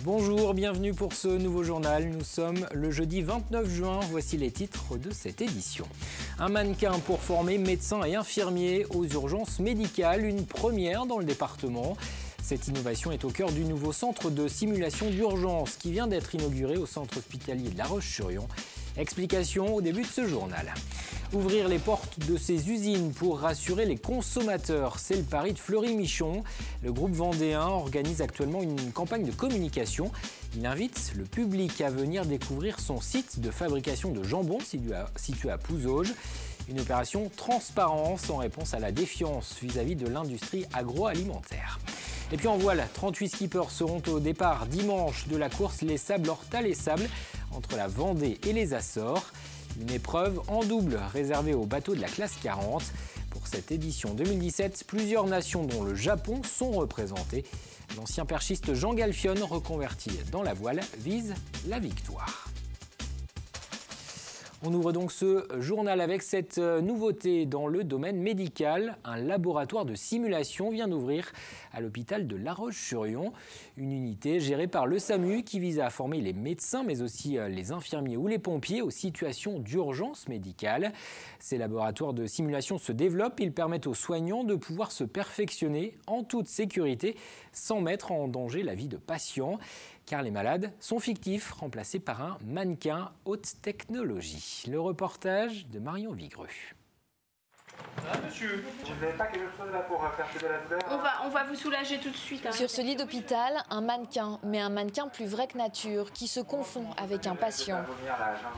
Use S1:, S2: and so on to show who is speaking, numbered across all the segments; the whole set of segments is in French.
S1: Bonjour, bienvenue pour ce nouveau journal. Nous sommes le jeudi 29 juin. Voici les titres de cette édition. Un mannequin pour former médecins et infirmiers aux urgences médicales, une première dans le département. Cette innovation est au cœur du nouveau centre de simulation d'urgence qui vient d'être inauguré au centre hospitalier de La Roche-sur-Yon. Explication au début de ce journal. Ouvrir les portes de ces usines pour rassurer les consommateurs, c'est le pari de Fleury-Michon. Le groupe vendéen organise actuellement une campagne de communication. Il invite le public à venir découvrir son site de fabrication de jambon situé à Pouzauges. Une opération transparence en réponse à la défiance vis-à-vis de l'industrie agroalimentaire. Et puis en voile, 38 skippers seront au départ dimanche de la course Les Sables-Horta-Les Sables entre la Vendée et les Açores. Une épreuve en double réservée aux bateaux de la classe 40. Pour cette édition 2017, plusieurs nations dont le Japon sont représentées. L'ancien perchiste Jean Galfionne, reconverti dans la voile, vise la victoire. On ouvre donc ce journal avec cette nouveauté dans le domaine médical. Un laboratoire de simulation vient d'ouvrir à l'hôpital de La Roche-sur-Yon. Une unité gérée par le SAMU qui vise à former les médecins mais aussi les infirmiers ou les pompiers aux situations d'urgence médicale. Ces laboratoires de simulation se développent. Ils permettent aux soignants de pouvoir se perfectionner en toute sécurité sans mettre en danger la vie de patients. Car les malades sont fictifs, remplacés par un mannequin haute technologie. Le reportage de Marion Vigreux.
S2: Ah, monsieur, vous n'avez pas quelque chose là pour faire de la douleur?
S3: On va vous soulager tout de suite. Hein.
S4: Sur ce lit d'hôpital, un mannequin, mais un mannequin plus vrai que nature, qui se confond avec un patient.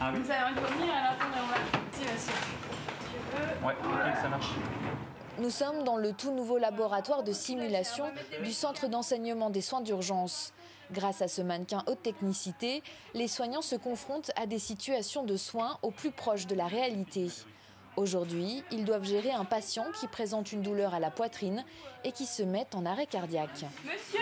S3: Ah, oui. Vous avez envie de vomir, alors attendez, on va le petit aussi. Tu veux?
S2: Ouais, ok, ça marche.
S4: Nous sommes dans le tout nouveau laboratoire de simulation du centre d'enseignement des soins d'urgence. Grâce à ce mannequin haute technicité, les soignants se confrontent à des situations de soins au plus proche de la réalité. Aujourd'hui, ils doivent gérer un patient qui présente une douleur à la poitrine et qui se met en arrêt cardiaque.
S3: Monsieur,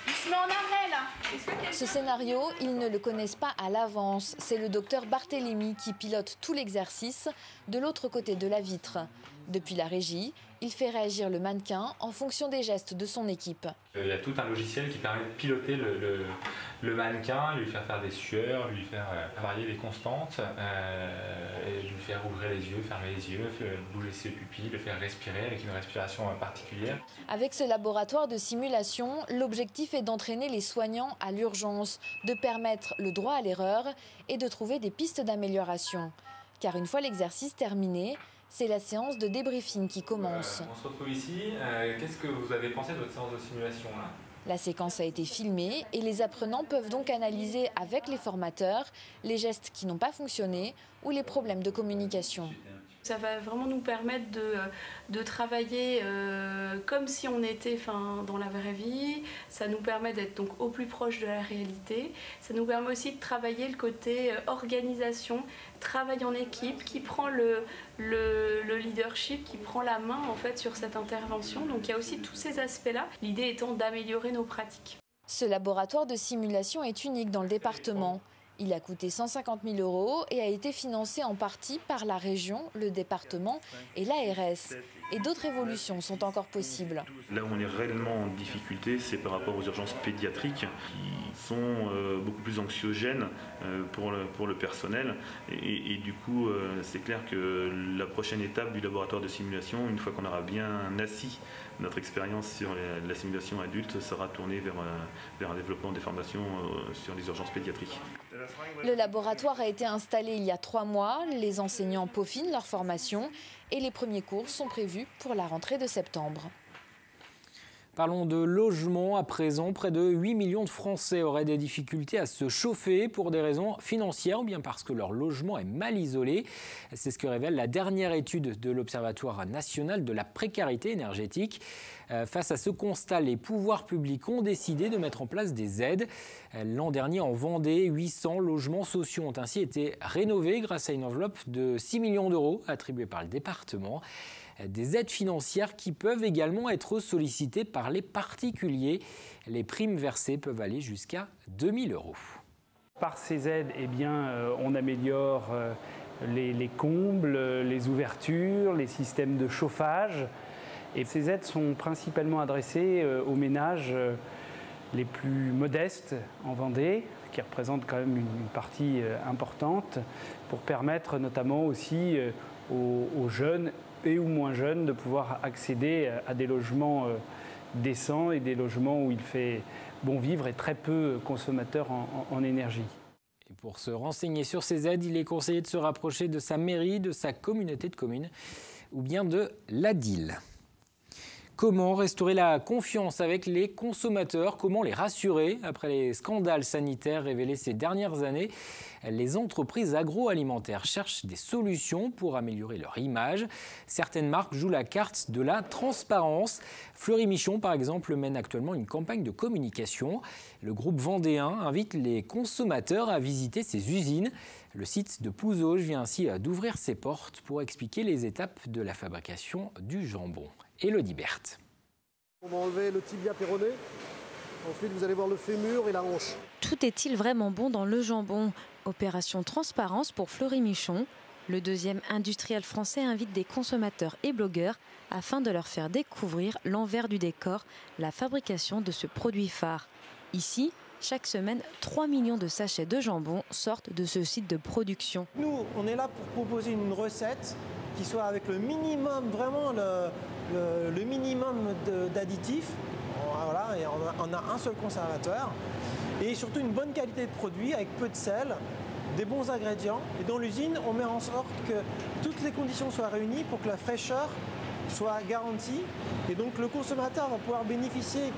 S3: il se met en arrêt là.
S4: Ce scénario, ils ne le connaissent pas à l'avance. C'est le docteur Barthélémy qui pilote tout l'exercice de l'autre côté de la vitre. Depuis la régie, il fait réagir le mannequin en fonction des gestes de son équipe.
S5: Il y a tout un logiciel qui permet de piloter le mannequin, lui faire des sueurs, lui faire varier les constantes, et lui faire ouvrir les yeux, fermer les yeux, bouger ses pupilles, le faire respirer avec une respiration particulière.
S4: Avec ce laboratoire de simulation, l'objectif est d'entraîner les soignants à l'urgence, de permettre le droit à l'erreur et de trouver des pistes d'amélioration. Car une fois l'exercice terminé, c'est la séance de débriefing qui commence.
S5: On se retrouve ici. Qu'est-ce que vous avez pensé de votre séance de simulation là ?
S4: La séquence a été filmée et les apprenants peuvent donc analyser avec les formateurs les gestes qui n'ont pas fonctionné ou les problèmes de communication.
S3: Ça va vraiment nous permettre de travailler comme si on était dans la vraie vie. Ça nous permet d'être donc au plus proche de la réalité. Ça nous permet aussi de travailler le côté organisation, travail en équipe, qui prend le leadership, qui prend la main en fait sur cette intervention. Donc il y a aussi tous ces aspects-là. L'idée étant d'améliorer nos pratiques.
S4: Ce laboratoire de simulation est unique dans le département. Il a coûté 150 000 € et a été financé en partie par la région, le département et l'ARS. Et d'autres évolutions sont encore possibles.
S6: Là où on est réellement en difficulté, c'est par rapport aux urgences pédiatriques qui sont beaucoup plus anxiogènes pour le personnel. Et du coup, c'est clair que la prochaine étape du laboratoire de simulation, une fois qu'on aura bien assis notre expérience sur la simulation adulte, sera tournée vers un développement des formations sur les urgences pédiatriques.
S4: Le laboratoire a été installé il y a 3 mois. Les enseignants peaufinent leur formation et les premiers cours sont prévus pour la rentrée de septembre.
S1: Parlons de logement à présent. Près de 8 millions de Français auraient des difficultés à se chauffer pour des raisons financières ou bien parce que leur logement est mal isolé. C'est ce que révèle la dernière étude de l'Observatoire national de la précarité énergétique. Face à ce constat, les pouvoirs publics ont décidé de mettre en place des aides. L'an dernier, en Vendée, 800 logements sociaux ont ainsi été rénovés grâce à une enveloppe de 6 millions d'euros attribuée par le département. Des aides financières qui peuvent également être sollicitées par les particuliers. Les primes versées peuvent aller jusqu'à 2 000 €.
S7: Par ces aides, on améliore les combles, les ouvertures, les systèmes de chauffage. Et ces aides sont principalement adressées aux ménages les plus modestes en Vendée, qui représentent quand même une partie importante, pour permettre notamment aussi aux jeunes et ou moins jeunes de pouvoir accéder à des logements décents et des logements où il fait bon vivre et très peu consommateurs en énergie.
S1: Et pour se renseigner sur ces aides, il est conseillé de se rapprocher de sa mairie, de sa communauté de communes ou bien de l'ADIL. Comment restaurer la confiance avec les consommateurs? Comment les rassurer? Après les scandales sanitaires révélés ces dernières années, les entreprises agroalimentaires cherchent des solutions pour améliorer leur image. Certaines marques jouent la carte de la transparence. Fleury Michon, par exemple, mène actuellement une campagne de communication. Le groupe vendéen invite les consommateurs à visiter ses usines. Le site de Pouzauges vient ainsi d'ouvrir ses portes pour expliquer les étapes de la fabrication du jambon. Élodie Berthe.
S8: On va enlever le tibia péroné. Ensuite, vous allez voir le fémur et la hanche.
S9: Tout est-il vraiment bon dans le jambon? Opération transparence pour Fleury Michon. Le deuxième industriel français invite des consommateurs et blogueurs afin de leur faire découvrir l'envers du décor, la fabrication de ce produit phare. Ici, chaque semaine, 3 millions de sachets de jambon sortent de ce site de production.
S10: Nous, on est là pour proposer une recette qui soit avec le minimum, vraiment le minimum d'additifs. Voilà, et on a un seul conservateur. Et surtout une bonne qualité de produit avec peu de sel, des bons ingrédients. Et dans l'usine, on met en sorte que toutes les conditions soient réunies pour que la fraîcheur soit garantie. Et donc le consommateur va pouvoir bénéficier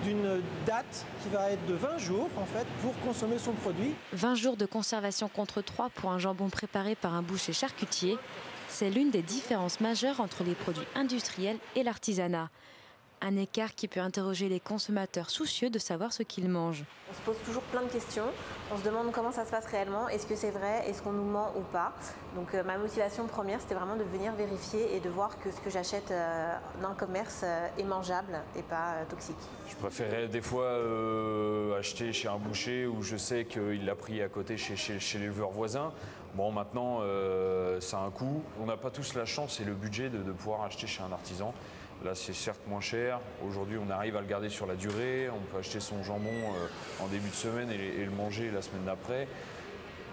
S10: d'une date qui va être de 20 jours en fait, pour consommer son produit.
S9: 20 jours de conservation contre 3 pour un jambon préparé par un boucher charcutier. C'est l'une des différences majeures entre les produits industriels et l'artisanat. Un écart qui peut interroger les consommateurs soucieux de savoir ce qu'ils mangent.
S11: On se pose toujours plein de questions. On se demande comment ça se passe réellement. Est-ce que c'est vrai? Est-ce qu'on nous ment ou pas? Donc ma motivation première, c'était vraiment de venir vérifier et de voir que ce que j'achète dans le commerce est mangeable et pas toxique.
S12: Je préférais des fois acheter chez un boucher où je sais qu'il l'a pris à côté chez l'éleveur voisin. Bon, maintenant, ça a un coût. On n'a pas tous la chance et le budget de pouvoir acheter chez un artisan. Là, c'est certes moins cher. Aujourd'hui, on arrive à le garder sur la durée. On peut acheter son jambon en début de semaine et le manger la semaine d'après.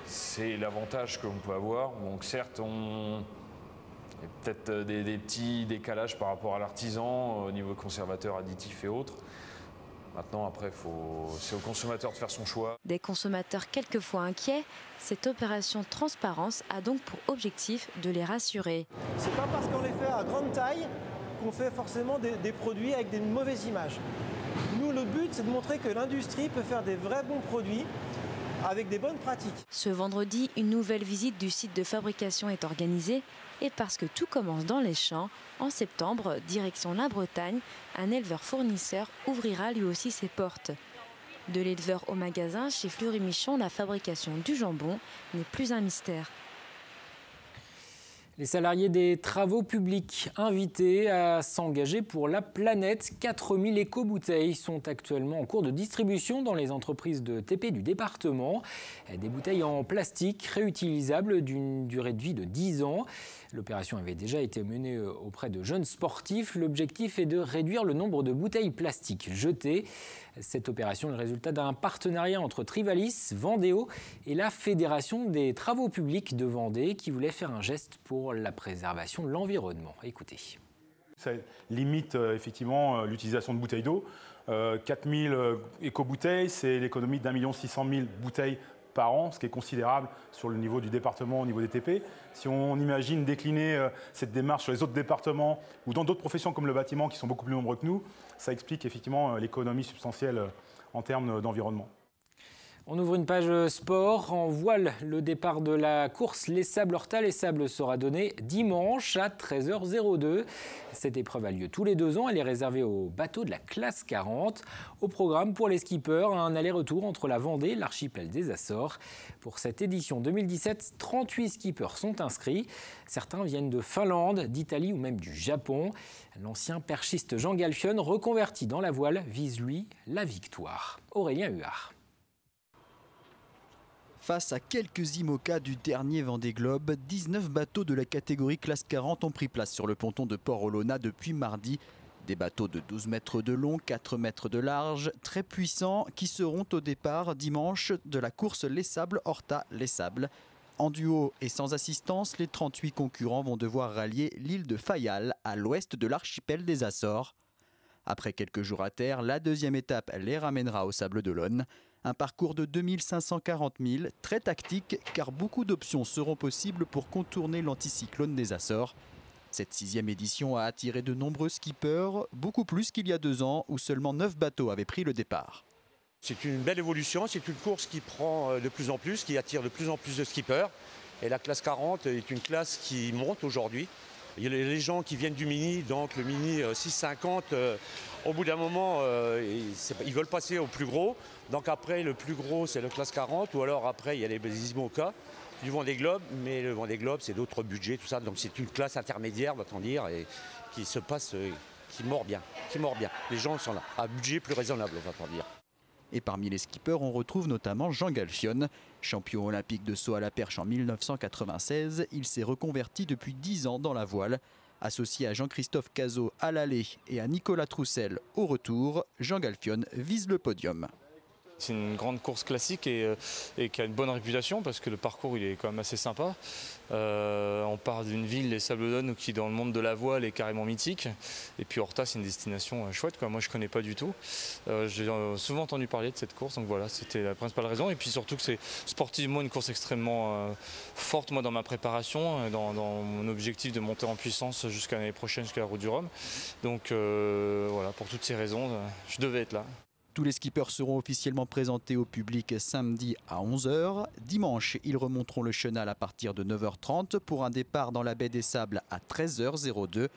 S12: C'est l'avantage qu'on peut avoir. Donc certes, il y a peut-être des petits décalages par rapport à l'artisan au niveau conservateur, additifs et autres. Maintenant, après, c'est au consommateur de faire son choix.
S9: Des consommateurs quelquefois inquiets, cette opération transparence a donc pour objectif de les rassurer.
S10: C'est pas parce qu'on les fait à grande taille qu'on fait forcément des produits avec des mauvaises images. Nous, le but, c'est de montrer que l'industrie peut faire des vrais bons produits avec des bonnes pratiques.
S9: Ce vendredi, une nouvelle visite du site de fabrication est organisée. Et parce que tout commence dans les champs, en septembre, direction la Bretagne, un éleveur-fournisseur ouvrira lui aussi ses portes. De l'éleveur au magasin, chez Fleury Michon, la fabrication du jambon n'est plus un mystère.
S1: Les salariés des travaux publics invités à s'engager pour la planète. 4000 éco-bouteilles sont actuellement en cours de distribution dans les entreprises de TP du département. Des bouteilles en plastique réutilisables d'une durée de vie de 10 ans. L'opération avait déjà été menée auprès de jeunes sportifs. L'objectif est de réduire le nombre de bouteilles plastiques jetées. Cette opération est le résultat d'un partenariat entre Trivalis, Vendéo et la Fédération des travaux publics de Vendée qui voulait faire un geste pour la préservation de l'environnement. Écoutez.
S13: Ça limite effectivement l'utilisation de bouteilles d'eau. 4000 éco-bouteilles, c'est l'économie d'1 600 000 bouteilles par an, ce qui est considérable sur le niveau du département, au niveau des TP. Si on imagine décliner cette démarche sur les autres départements ou dans d'autres professions comme le bâtiment qui sont beaucoup plus nombreux que nous, ça explique effectivement l'économie substantielle en termes d'environnement.
S1: On ouvre une page sport. En voile, le départ de la course Les Sables-Horta. Les Sables sera donné dimanche à 13h02. Cette épreuve a lieu tous les 2 ans. Elle est réservée aux bateaux de la classe 40. Au programme pour les skippers, un aller-retour entre la Vendée et l'archipel des Açores. Pour cette édition 2017, 38 skippers sont inscrits. Certains viennent de Finlande, d'Italie ou même du Japon. L'ancien perchiste Jean Galfion, reconverti dans la voile, vise lui la victoire. Aurélien Huard.
S14: Face à quelques IMOCA du dernier Vendée Globe, 19 bateaux de la catégorie classe 40 ont pris place sur le ponton de Port-Olona depuis mardi. Des bateaux de 12 mètres de long, 4 mètres de large, très puissants, qui seront au départ dimanche de la course Les Sables-Horta-Les Sables. En duo et sans assistance, les 38 concurrents vont devoir rallier l'île de Fayal, à l'ouest de l'archipel des Açores. Après quelques jours à terre, la deuxième étape les ramènera au Sable d'Olonne. Un parcours de 2540 milles, très tactique, car beaucoup d'options seront possibles pour contourner l'anticyclone des Açores. Cette 6e édition a attiré de nombreux skippers, beaucoup plus qu'il y a 2 ans, où seulement 9 bateaux avaient pris le départ.
S15: C'est une belle évolution, c'est une course qui prend de plus en plus, qui attire de plus en plus de skippers. Et la classe 40 est une classe qui monte aujourd'hui. Il y a les gens qui viennent du mini, donc le mini 650, au bout d'un moment, ils veulent passer au plus gros. Donc après, le plus gros, c'est le classe 40, ou alors après, il y a les IMOCA du Vendée Globe. Mais le Vendée Globe, c'est d'autres budgets, tout ça. Donc c'est une classe intermédiaire, va-t-on dire, et qui se passe, qui mord bien. Les gens sont là, à budget plus raisonnable, va-t-on dire.
S14: Et parmi les skippers, on retrouve notamment Jean Galfion. Champion olympique de saut à la perche en 1996, il s'est reconverti depuis 10 ans dans la voile. Associé à Jean-Christophe Cazot à l'aller et à Nicolas Troussel au retour, Jean Galfion vise le podium.
S16: C'est une grande course classique et qui a une bonne réputation parce que le parcours il est quand même assez sympa. On part d'une ville, les Sables d'Olonne, qui dans le monde de la voile est carrément mythique. Et puis Horta, c'est une destination chouette, quoi. Moi je ne connais pas du tout. J'ai souvent entendu parler de cette course, donc voilà, c'était la principale raison. Et puis surtout que c'est sportivement une course extrêmement forte, moi dans ma préparation, dans mon objectif de monter en puissance jusqu'à l'année prochaine, jusqu'à la Route du Rhum. Donc voilà, pour toutes ces raisons, je devais être là.
S14: Tous les skippers seront officiellement présentés au public samedi à 11 h. Dimanche, ils remonteront le chenal à partir de 9 h 30 pour un départ dans la baie des Sables à 13 h 02.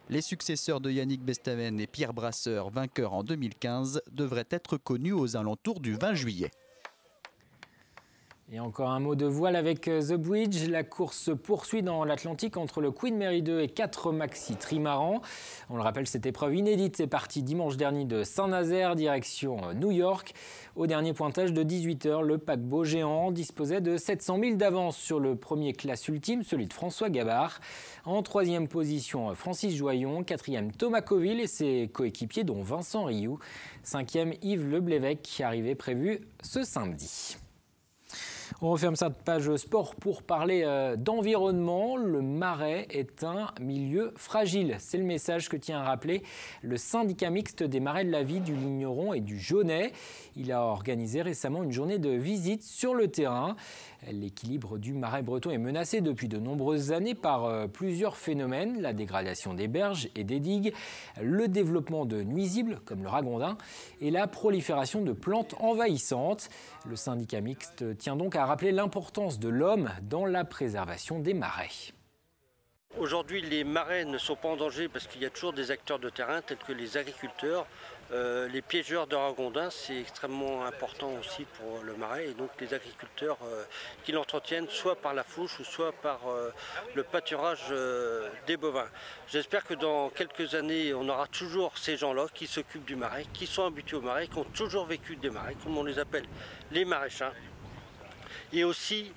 S14: Les successeurs de Yannick Bestaven et Pierre Brasseur, vainqueurs en 2015, devraient être connus aux alentours du 20 juillet.
S1: Et encore un mot de voile avec The Bridge. La course se poursuit dans l'Atlantique entre le Queen Mary 2 et 4 maxi trimarans. On le rappelle, cette épreuve inédite est partie dimanche dernier de Saint-Nazaire, direction New York. Au dernier pointage de 18 h, le paquebot géant disposait de 700 000 d'avance sur le premier classe ultime, celui de François Gabard. En 3e position, Francis Joyon. 4e, Thomas Coville et ses coéquipiers, dont Vincent Rioux. 5e, Yves Leblévec, arrivé prévu ce samedi. On referme cette page sport pour parler d'environnement. Le marais est un milieu fragile. C'est le message que tient à rappeler le syndicat mixte des marais de la Vie, du Ligneron et du Jaunet. Il a organisé récemment une journée de visite sur le terrain. L'équilibre du marais breton est menacé depuis de nombreuses années par plusieurs phénomènes. La dégradation des berges et des digues, le développement de nuisibles comme le ragondin et la prolifération de plantes envahissantes. Le syndicat mixte tient donc à rappeler l'importance de l'homme dans la préservation des marais.
S17: Aujourd'hui, les marais ne sont pas en danger parce qu'il y a toujours des acteurs de terrain tels que les agriculteurs, les piégeurs de ragondins, c'est extrêmement important aussi pour le marais et donc les agriculteurs qui l'entretiennent soit par la fouche ou soit par le pâturage des bovins. J'espère que dans quelques années, on aura toujours ces gens-là qui s'occupent du marais, qui sont habitués au marais, qui ont toujours vécu des marais, comme on les appelle les maraîchins. Et aussi,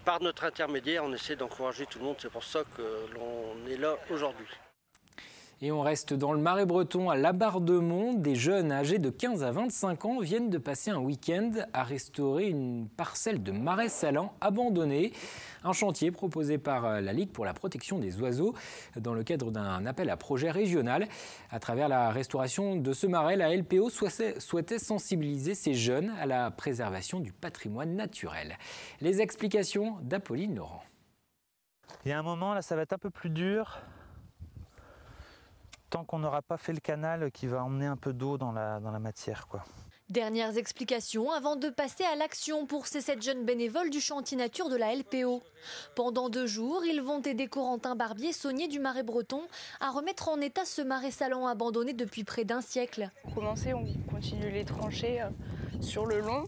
S17: par notre intermédiaire, on essaie d'encourager tout le monde. C'est pour ça que l'on est là aujourd'hui.
S1: Et on reste dans le Marais breton à Labardemont. Des jeunes âgés de 15 à 25 ans viennent de passer un week-end à restaurer une parcelle de marais salants abandonnée. Un chantier proposé par la Ligue pour la protection des oiseaux dans le cadre d'un appel à projet régional. À travers la restauration de ce marais, la LPO souhaitait sensibiliser ces jeunes à la préservation du patrimoine naturel. Les explications d'Apolline Laurent.
S18: Il y a un moment, là, ça va être un peu plus dur. Tant qu'on n'aura pas fait le canal qui va emmener un peu d'eau dans la matière, quoi.
S19: Dernières explications avant de passer à l'action pour ces 7 jeunes bénévoles du chantier nature de la LPO. Pendant 2 jours, ils vont aider Corentin Barbier, saunier du Marais breton, à remettre en état ce marais salant abandonné depuis près d'1 siècle.
S20: Pour commencer, on continue les tranchées sur le long.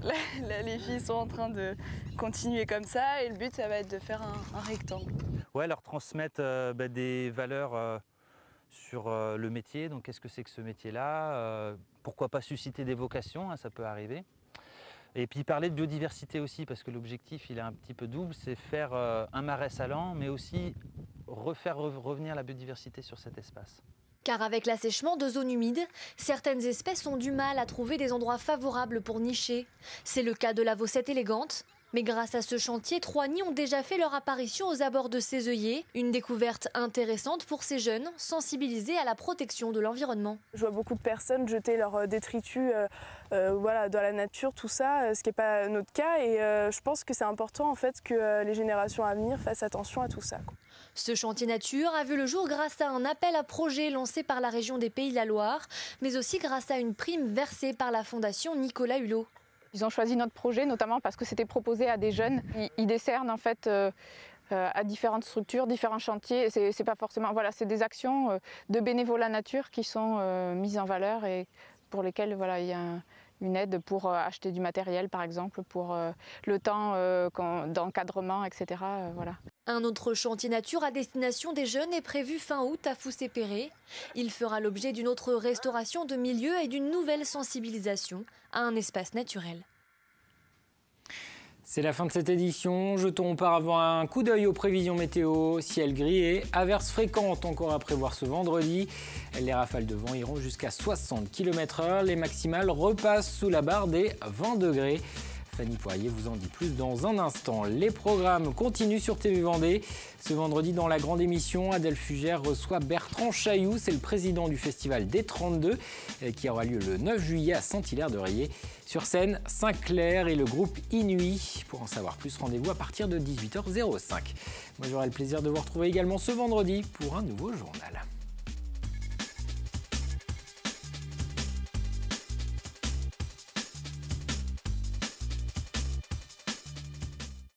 S20: Là, les filles sont en train de continuer comme ça et le but, ça va être de faire un rectangle.
S18: Ouais, leur transmettre des valeurs sur le métier. Donc qu'est-ce que c'est que ce métier-là, pourquoi pas susciter des vocations, hein, ça peut arriver. Et puis parler de biodiversité aussi, parce que l'objectif il est un petit peu double, c'est faire un marais salant, mais aussi refaire revenir la biodiversité sur cet espace.
S19: Car avec l'assèchement de zones humides, certaines espèces ont du mal à trouver des endroits favorables pour nicher. C'est le cas de la Vaucette élégante. Mais grâce à ce chantier, 3 nids ont déjà fait leur apparition aux abords de ces œillets. Une découverte intéressante pour ces jeunes, sensibilisés à la protection de l'environnement.
S20: Je vois beaucoup de personnes jeter leurs détritus voilà, dans la nature, tout ça, ce qui n'est pas notre cas. Et je pense que c'est important en fait, que les générations à venir fassent attention à tout ça.
S19: Ce chantier nature a vu le jour grâce à un appel à projet lancé par la région des Pays de la Loire, mais aussi grâce à une prime versée par la fondation Nicolas Hulot.
S21: Ils ont choisi notre projet notamment parce que c'était proposé à des jeunes. Ils décernent en fait à différentes structures, différents chantiers. C'est pas forcément, voilà, c'est des actions de bénévolat nature qui sont mises en valeur et pour lesquelles voilà, il y a une aide pour acheter du matériel par exemple, pour le temps d'encadrement, etc. Voilà.
S19: Un autre chantier nature à destination des jeunes est prévu fin août à Foussé-Perret. Il fera l'objet d'une autre restauration de milieu et d'une nouvelle sensibilisation à un espace naturel.
S1: C'est la fin de cette édition. Jetons auparavant un coup d'œil aux prévisions météo. Ciel gris et averses fréquentes encore à prévoir ce vendredi. Les rafales de vent iront jusqu'à 60 km/h. Les maximales repassent sous la barre des 20 degrés. Fanny Poirier vous en dit plus dans un instant. Les programmes continuent sur TV Vendée. Ce vendredi, dans la grande émission, Adèle Fugère reçoit Bertrand Chailloux. C'est le président du festival des 32 qui aura lieu le 9 juillet à Saint-Hilaire-de-Riez. Sur scène, Sinclair et le groupe Inuit. Pour en savoir plus, rendez-vous à partir de 18h05. Moi, j'aurai le plaisir de vous retrouver également ce vendredi pour un nouveau journal.